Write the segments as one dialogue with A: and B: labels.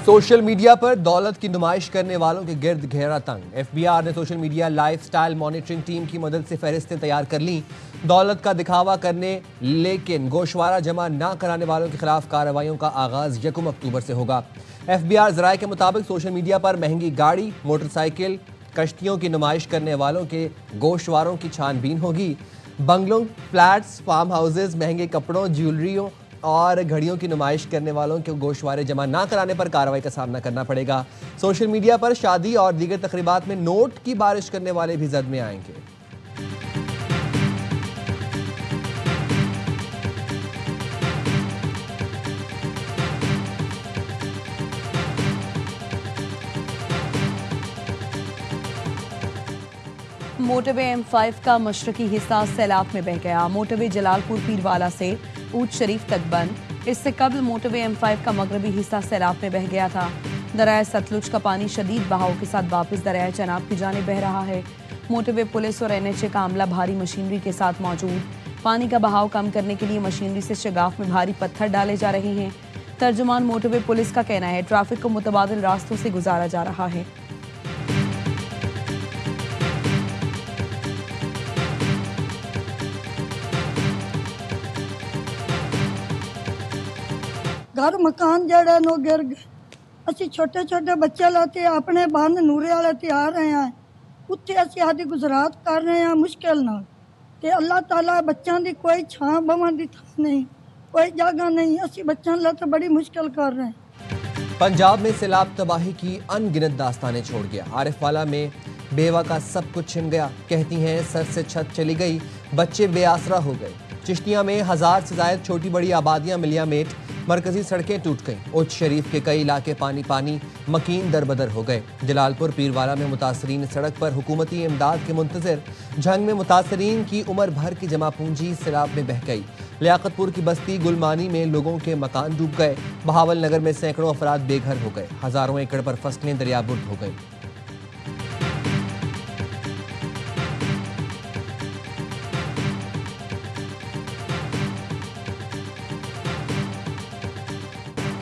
A: Social media पर दौलत की नुमाइश करने वालों के गिर्द घेरा तंग। एफबीआर ने social media lifestyle monitoring team की मदद से फहरिस्तें तैयार कर ली। दौलत का दिखावा करने लेकिन गोशवारा जमा न कराने वालों के खिलाफ कार्रवाइयों का आगाज 1 अक्टूबर से होगा। एफबीआर जराये के मुताबिक सोशल मीडिया पर महंगी गाड़ी, मोटरसाइकिल, कश्तियों की नुमाइश करने वालों के गोशवारों की छानबीन होगी। बंगलों, फ्लैट्स, फार्म हाउसेज, महंगे कपड़ों, ज्वेलरियों और घड़ियों की नुमाइश करने वालों के गोशवारे जमा ना कराने पर कार्रवाई का सामना करना पड़ेगा। सोशल मीडिया पर शादी और दीगर तकरीबात में नोट की बारिश करने वाले भी जद में आएंगे।
B: मोटरवे M5 का मशरकी हिस्सा सैलाब में बह गया। मोटरवे जलालपुर पीरवाला से ऊट शरीफ तक बंद। इससे कबल मोटरवे M5 का मगरबी हिस्सा सैलाब में बह गया था। दरिया सतलुज का पानी शदीद बहाव के साथ वापस दरिया चनाब की जानिब बह रहा है। मोटरवे पुलिस और NHA का अमला भारी मशीनरी के साथ मौजूद। पानी का बहाव कम करने के लिए मशीनरी से शगाफ में भारी पत्थर डाले जा रहे हैं। तर्जुमान मोटरवे पुलिस का कहना है ट्रैफिक को मुतबादिल रास्तों से गुजारा जा रहा है।
C: घर मकान जड़े नो गिर गए। असी छोटे छोटे बच्चे लाते अपने बंद नूरे वाले तैयार रहे हैं, उत्थे असी आदि गुजरात कर रहे हैं मुश्किल नाल। ते अल्लाह ताला बच्चों की कोई छां बवन की थां नहीं, कोई जगह नहीं। असी बच्चों ला तो बड़ी मुश्किल कर रहे हैं।
A: पंजाब में सैलाब तबाही की अनगिनत दास्तानें छोड़ गया। आरिफवाला में बेवा का सब कुछ छिन गया। कहती हैं सर से छत चली गई, बच्चे बेआसरा हो गए। चिश्तिया में 1000 से ज्यादा छोटी बड़ी आबादियां मिलिया मेट, मरकजी सड़कें टूट गईं। उच्च शरीफ के कई इलाके पानी पानी, मकीन दरबदर हो गए। जलालपुर पीरवाला में मुतासरीन सड़क पर हुकूमती इमदाद के मुंतजर। झंग में मुतासरीन की उम्र भर की जमा पूंजी सैलाब में बह गई। लियाकतपुर की बस्ती गुलमानी में लोगों के मकान डूब गए। बहावल नगर में सैकड़ों अफराद बेघर हो गए। हजारों एकड़ पर फसलें दरियाबुर्द हो गई।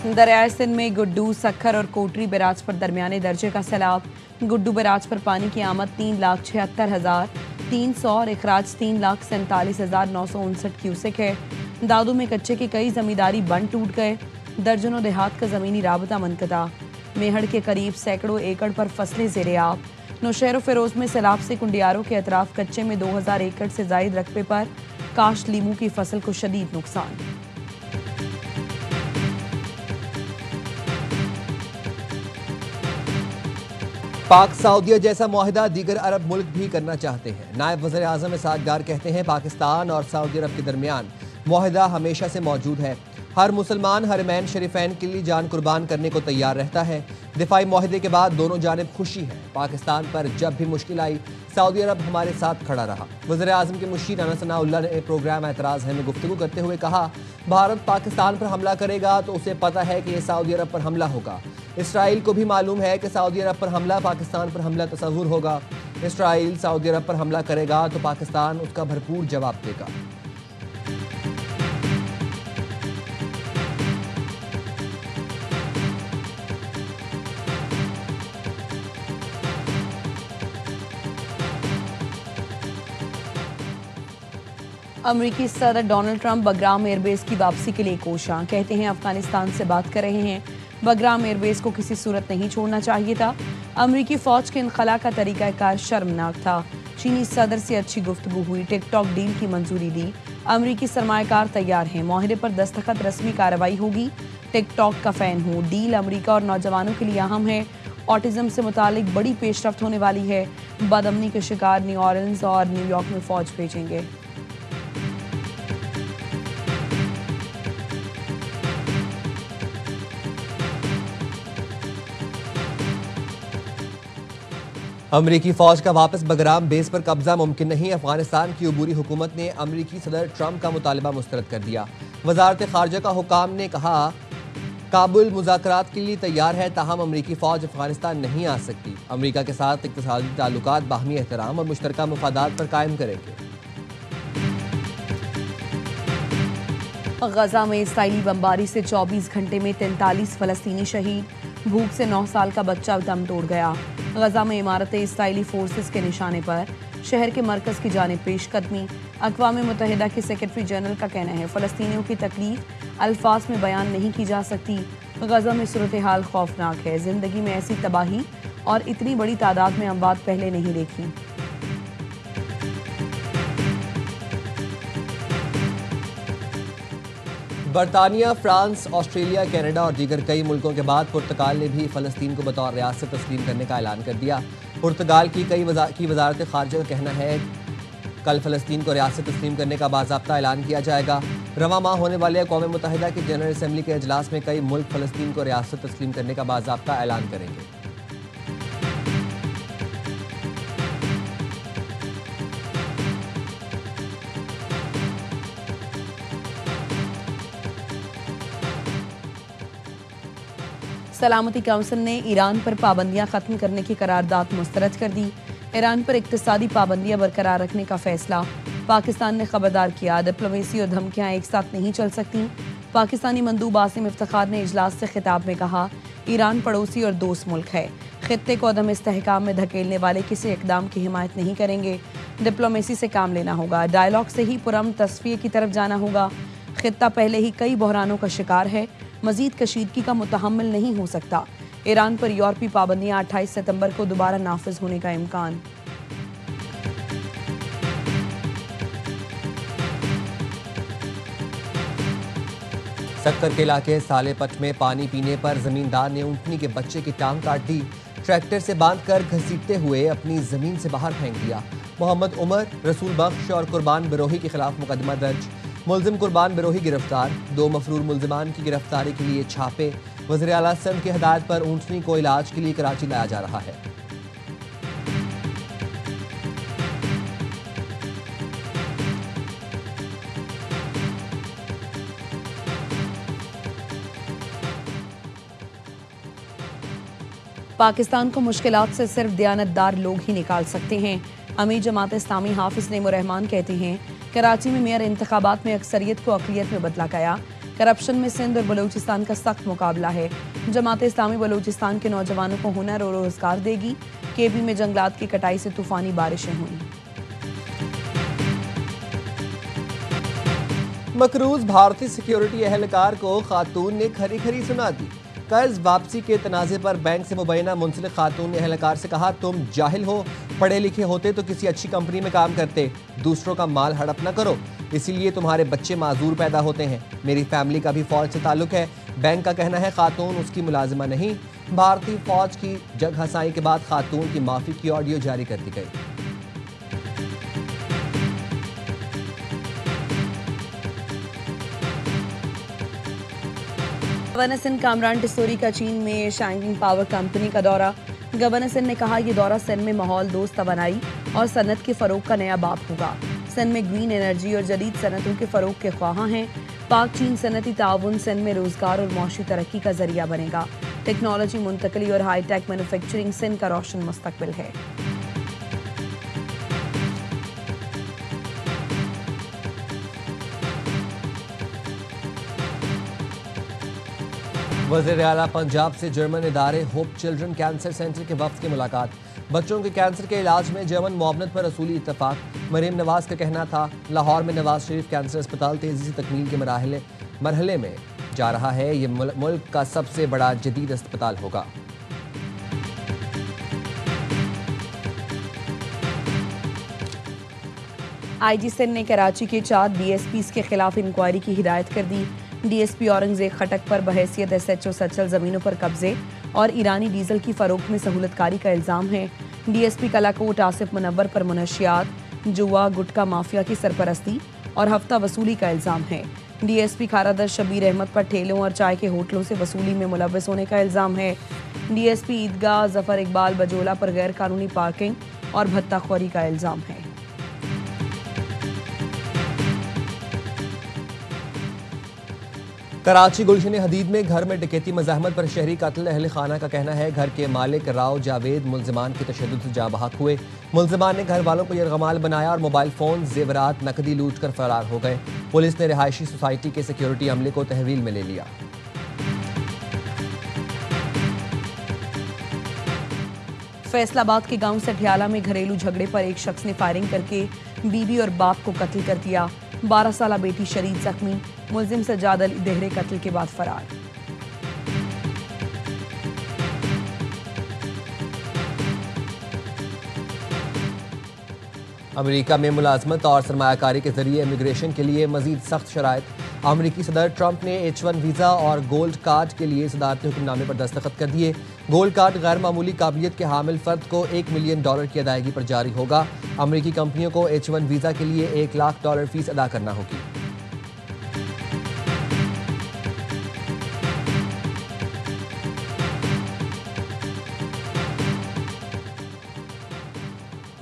B: दरियाए सिंध में गुड्डू, सखर और कोटरी बैराज पर दरमियाने दर्जे का सैलाब। गुड्डू बैराज पर पानी की आमद 3,76,300 और अखराज 3,47,959 क्यूसेक है। दादू में कच्चे के कई जमींदारी बंद टूट गए। दर्जनों देहात का जमीनी राबता मुनक़ता। मेहड़ के करीब सैकड़ों एकड़ पर फसलें ज़ेरे आब। नौशहर फिरोज में सैलाब से कुंडियारों के अतराफ कच्चे में 2000 एकड़ से जायद रकबे पर काश्त लीमू की फसल को शदीद नुकसान।
A: पाक सऊदीया जैसा मुआहिदा दीगर अरब मुल्क भी करना चाहते हैं। नायब वज़ीर आज़म इसहाक डार कहते हैं पाकिस्तान और सऊदी अरब के दरमियान मुआहिदा हमेशा से मौजूद है। हर मुसलमान हरमैन शरीफैन के लिए जान कुर्बान करने को तैयार रहता है। दिफाई मुआहिदे के बाद दोनों जानिब खुशी है। पाकिस्तान पर जब भी मुश्किल आई सऊदी अरब हमारे साथ खड़ा रहा। वज़ीर आज़म के मुशीर राना सनाउल्लाह ने प्रोग्राम एतराज़ है में गुफ्तगू करते हुए कहा, भारत पाकिस्तान पर हमला करेगा तो उसे पता है कि यह सऊदी अरब पर हमला होगा। इसराइल को भी मालूम है कि सऊदी अरब पर हमला पाकिस्तान पर हमला तस्वुर होगा। इसराइल सऊदी अरब पर हमला करेगा तो पाकिस्तान उसका भरपूर जवाब देगा।
B: अमरीकी सदर डोनाल्ड ट्रंप बगराम एयरबेस की वापसी के लिए कोशां। कहते हैं अफगानिस्तान से बात कर रहे हैं। बगराम एयरबेस को किसी सूरत नहीं छोड़ना चाहिए था। अमरीकी फौज के इनखला का तरीकाकार शर्मनाक था। चीनी सदर से अच्छी गुफ्तगू हुई। टिकटॉक डील की मंजूरी दी। अमरीकी सरमायाकार तैयार हैं। मुआहिदे पर दस्तखत, रस्मी कार्रवाई होगी। टिकटॉक का फैन हूँ। डील अमरीका और नौजवानों के लिए अहम है। ऑटिज्म से मुतालिक बड़ी पेशरफ्त होने वाली है। बदअमनी के शिकार न्यू ऑरलिन्स और न्यूयॉर्क में फौज भेजेंगे।
A: अमरीकी फौज का वापस बगराम बेस पर कब्जा मुमकिन नहीं। अफगानिस्तान की अबूरी हुकूमत ने अमरीकी सदर ट्रंप का मुतालबा मुस्तरद कर दिया। वजारत खारजा का हुकाम ने कहा काबुल मुज़ाकरात के लिए तैयार है, ताहम अमरीकी फौज अफगानिस्तान नहीं आ सकती। अमरीका के साथ इक़्तिसादी ताल्लुकात बाहमी एहतराम और मुश्तरका मफादात पर कायम करेंगे।
B: गजा में इसराइली बमबारी से 24 घंटे में 43 फलस्तीनी शहीद। भूख से 9 साल का बच्चा दम तोड़ गया। गजा में इमारतें इसराइली फोर्सेस के निशाने पर, शहर के मरकज की जानिब पेशकदमी। अक़वाम मुत्तहिदा के सेक्रेटरी जनरल का कहना है फ़लस्तीनियों की तकलीफ अल्फाज में बयान नहीं की जा सकती। गजा में सूरत हाल खौफनाक है। जिंदगी में ऐसी तबाही और इतनी बड़ी तादाद में अमवात पहले नहीं देखी।
A: बरतानिया, फ्रांस, ऑस्ट्रेलिया, कनाडा और दीगर कई मुल्कों के बाद पुर्तगाल ने भी फ़लस्तीन को बतौर रियासत तस्लीम करने का ऐलान कर दिया। पुर्तगाल की वजारत ख़ारजा का कहना है कल फ़लस्तीन को रियासत तस्लीम करने का बाज़ाब्ता ऐलान किया जाएगा। रवा माह होने वाले अक़वाम मुत्तहिदा की जनरल असम्बली के इजलास में कई मुल्क फ़लस्तीन को रियासत तस्लीम करने का बाज़ाब्ता ऐलान करेंगे।
B: सलामती काउंसिल ने ईरान पर पाबंदियां खत्म करने की करारदाद मुस्तरद कर दी। ईरान पर इक्तिसादी पाबंदियां बरकरार रखने का फैसला। पाकिस्तान ने खबरदार किया, डिप्लोमेसी और धमकियां एक साथ नहीं चल सकती। पाकिस्तानी मंदूब आसिम इफ्तिखार ने इजलास से खिताब में कहा, ईरान पड़ोसी और दोस्त मुल्क है। खित्ते को अदम इस्तेहकाम में धकेलने वाले किसी इकदाम की हिमायत नहीं करेंगे। डिप्लोमेसी से काम लेना होगा, डायलॉग से ही पुरअमन तस्फिये की तरफ जाना होगा। खित्ता पहले ही कई बहरानों का शिकार है, मजीद कशीदगी का मुतहम्मिल नहीं हो सकता। ईरान पर यूरोपीय पाबंदियां 28 सितंबर को दोबारा नाफिज होने का इम्कान।
A: सक्कर के इलाके सालेपट में पानी पीने पर जमींदार ने ऊंटनी के बच्चे की टांग काट दी। ट्रैक्टर से बांधकर घसीटते हुए अपनी जमीन से बाहर फेंक दिया। मोहम्मद उमर, रसूल बख्श और कुर्बान बिरोही के खिलाफ मुकदमा दर्ज। मुलजिम कुर्बान बिरोही गिरफ्तार। 2 मफरूर मुलजिमान की गिरफ्तारी के लिए छापे। वज़ीर आला सिंध की हिदायत पर ऊंटनी को इलाज के लिए कराची लाया जा रहा है।
B: पाकिस्तान को मुश्किलात से सिर्फ दयानतदार लोग ही निकाल सकते हैं। अमीर जमात इस्लामी हाफिज नईमुर्रहमान कहते हैं कराची में मेयर इंतखाबात में अक्सरियत को अक़लियत में बदला गया। करप्शन में सिंध और बलूचिस्तान का सख्त मुकाबला है। जमात इस्लामी बलूचिस्तान के नौजवानों को हुनर और रोजगार देगी। केबी में जंगलात की कटाई से तूफानी बारिशें हुई।
A: मकरूज भारतीय सिक्योरिटी एहलकार को खातून ने खरी खरी सुना दी। कर्ज वापसी के तनाज़े पर बैंक से मुबैना मुंसलिक खातून ने एहलकार से कहा, तुम जाहिल हो, पढ़े लिखे होते तो किसी अच्छी कंपनी में काम करते, दूसरों का माल हड़प न करो, इसीलिए तुम्हारे बच्चे माजूर पैदा होते हैं। मेरी फैमिली का भी फौज से ताल्लुक है। बैंक का कहना है खातून उसकी मुलाजिमा नहीं। भारतीय फौज की जग हसाई के बाद खातून की माफी की ऑडियो जारी कर दी गई।
B: गवर्नर सिंध कामरान टिस्सोरी का चीन में शैंगिंग पावर कंपनी का दौरा। गवर्नर सिंध ने कहा, यह दौरा सिंध में माहौल दोस्त तवानाई और सनत के फरोग का नया बाब होगा। सिंध में ग्रीन एनर्जी और जदीद सनतों के फरोग के ख्वाहां हैं। पाक चीन सनती ताउन सिंध में रोजगार और मौशी तरक्की का जरिया बनेगा। टेक्नोलॉजी मुंतकली और हाईटेक मैन्युफैक्चरिंग सिंध का रोशन मुस्तकबिल है।
A: वज़ीर आला पंजाब से जर्मन इदारे होप चिल्ड्रन कैंसर सेंटर के वफ्द की मुलाकात। बच्चों के कैंसर के इलाज में जर्मन मुआवनत पर रसूली इत्तफाक। मरीम नवाज का कहना था, लाहौर में नवाज शरीफ कैंसर अस्पताल तेजी से तकमील के मरहले में जा रहा है। ये मुल्क का सबसे बड़ा जदीद अस्पताल होगा।
B: IG सिंध ने कराची के 4 DSPs के खिलाफ इंक्वायरी की हिदायत कर दी। DSP औरंगजेब खटक पर बहैसियत SHO सचल जमीनों पर कब्जे और ईरानी डीजल की फरोख्त में सहूलतकारी का इल्ज़ाम है। DSP कलाकोट आसिफ मुनव्वर पर मुनशियात, जुआ, गुटका माफिया की सरपरस्ती और हफ्ता वसूली का इल्ज़ाम है। DSP खारादर शबीर अहमद पर ठेलों और चाय के होटलों से वसूली में मुलव्वस होने का इल्ज़ाम है। DSP ईदगाह जफर इकबाल बजोला पर गैर कानूनी पार्किंग और भत्ताखोरी का इल्ज़ाम है।
A: कराची गुलशन हदीद में घर में डकैती मज़ाहमत पर शहरी कातिल अहल खाना का कहना है घर के मालिक राव जावेद मुलजमान की तशद्दुद से जाँ बहक हुए। मुलजमान ने घर वालों को यरगमाल बनाया और मोबाइल फ़ोन जेवरात नकदी लूट कर फरार हो गए। पुलिस ने रिहायशी सोसाइटी के सिक्योरिटी अमले को तहवील में ले लिया।
B: फैसलाबाद के गांव सठियाला में घरेलू झगड़े पर एक शख्स ने फायरिंग करके बीवी और बाप को कत्ल कर दिया। 12 साला बेटी शरीद जख्मी। मुलजिम सज्जाद अली देहरे कत्ल के बाद फरार।
A: अमेरिका में मुलाजमत और सरमायाकारी के जरिए इमिग्रेशन के लिए मजीद सख्त शराइत। अमेरिकी सदर ट्रंप ने H1 वीज़ा और गोल्ड कार्ड के लिए सदारती हुक्मनामे पर दस्तखत कर दिए। गोल्ड कार्ड गैर मामूली काबिलियत के हामिल फर्द को $1 मिलियन की अदायगी पर जारी होगा। अमेरिकी कंपनियों को H1 वीज़ा के लिए $1 लाख फीस अदा करना होगी।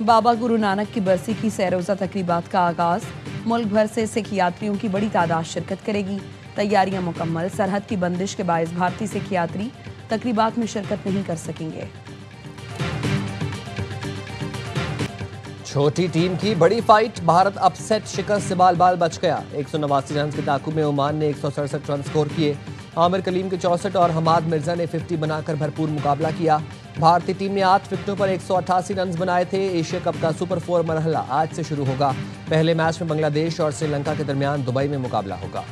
B: बाबा गुरु नानक की बरसी की सैरोज़ा तकरीबात का आगाज। मुल्क भर से सिख यात्रियों की बड़ी तादाद शिरकत करेगी। तैयारियां मुकम्मल। सरहद की बंदिश के बायस भारतीय सिख यात्री तकरीबात में शिरकत नहीं कर सकेंगे।
A: छोटी टीम की बड़ी फाइट। भारत अपसेट शिकस्त से बाल बाल बच गया। 189 रन के ताकुब में ओमान ने 167 रन स्कोर किए। आमिर कलीम के 64 और हमाद मिर्जा ने 50 बनाकर भरपूर मुकाबला किया। भारतीय टीम ने 8 विकेटों पर 188 रन बनाए थे। एशिया कप का सुपर 4 मरहला आज से शुरू होगा। पहले मैच में बांग्लादेश और श्रीलंका के दरमियान दुबई में मुकाबला होगा।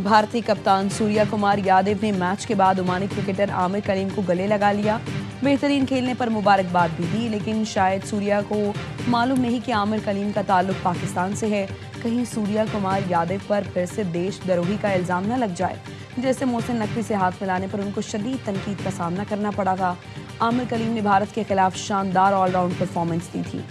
B: भारतीय कप्तान सूर्या कुमार यादव ने मैच के बाद ओमानी क्रिकेटर आमिर कलीम को गले लगा लिया। बेहतरीन खेलने पर मुबारकबाद भी दी, लेकिन शायद सूर्या को मालूम नहीं कि आमिर कलीम का ताल्लुक पाकिस्तान से है। कहीं सूर्या कुमार यादव पर फिर से देशद्रोही का इल्जाम न लग जाए। जैसे मोहसिन नकवी से हाथ मिलाने पर उनको शदीद तनकीद का सामना करना पड़ा था। आमिर कलीम ने भारत के खिलाफ शानदार ऑलराउंड परफॉर्मेंस दी थी।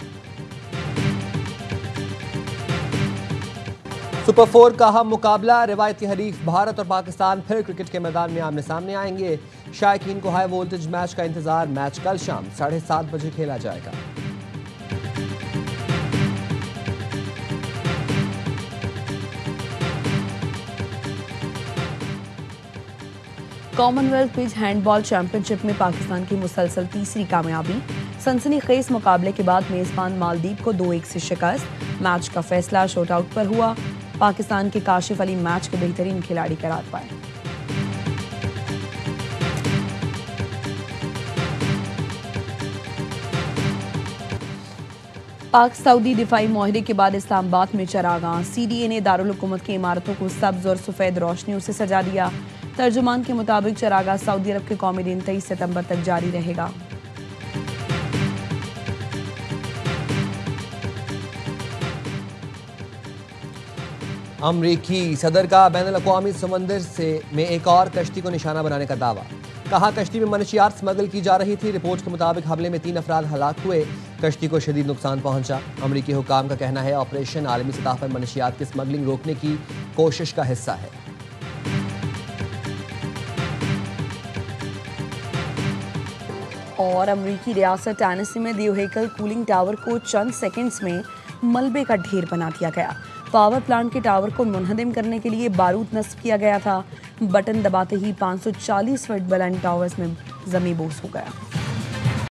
A: सुपर 4 का हम मुकाबला। रिवायती हरीफ भारत और पाकिस्तान फिर क्रिकेट के मैदान में आमने सामने आएंगे। शायकीन को हाई वोल्टेज मैच का इंतजार। मैच कल शाम 7:30 बजे खेला जाएगा।
B: कॉमनवेल्थ पिच हैंडबॉल चैंपियनशिप में पाकिस्तान की मुसलसल तीसरी कामयाबी। सनसनीखेज मुकाबले के बाद मेजबान मालदीव को 2-1 से शिकस्त। मैच का फैसला शॉट आउट पर हुआ। पाकिस्तान के काशिफ अली मैच के बेहतरीन खिलाड़ी करार पाए। पाक सऊदी दिफाई मुआहदे के बाद इस्लामाबाद में चरागाह। CDA ने दारुल हुकूमत की इमारतों को सब्ज और सफेद रोशनियों से सजा दिया। तर्जुमान के मुताबिक चरागाह सऊदी अरब के कौमी दिन 23 सितंबर तक जारी रहेगा।
A: अमरीकी सदर का बैनुल-अक़वामी समंदर में एक और कश्ती को निशाना बनाने का दावा। कहा कश्ती में मनशियात स्मगल की जा रही थी। रिपोर्ट के मुताबिक हमले में 3 अफराद हलाक हुए। कश्ती को शदीद नुकसान पहुंचा। अमरीकी हुकाम का कहना है ऑपरेशन आलमी सतह पर मनशियात की स्मगलिंग रोकने की कोशिश का हिस्सा है।
B: और अमरीकी रियासत टेनेसी में दियोहेकल कूलिंग टावर को चंद सेकंड्स में मलबे का ढेर बना दिया गया। पावर प्लांट के टावर को मुनहदिम करने के लिए बारूद नस्ब किया गया था। बटन दबाते ही 540 फीट बुलंद टावर्स में जमी बोस हो गया।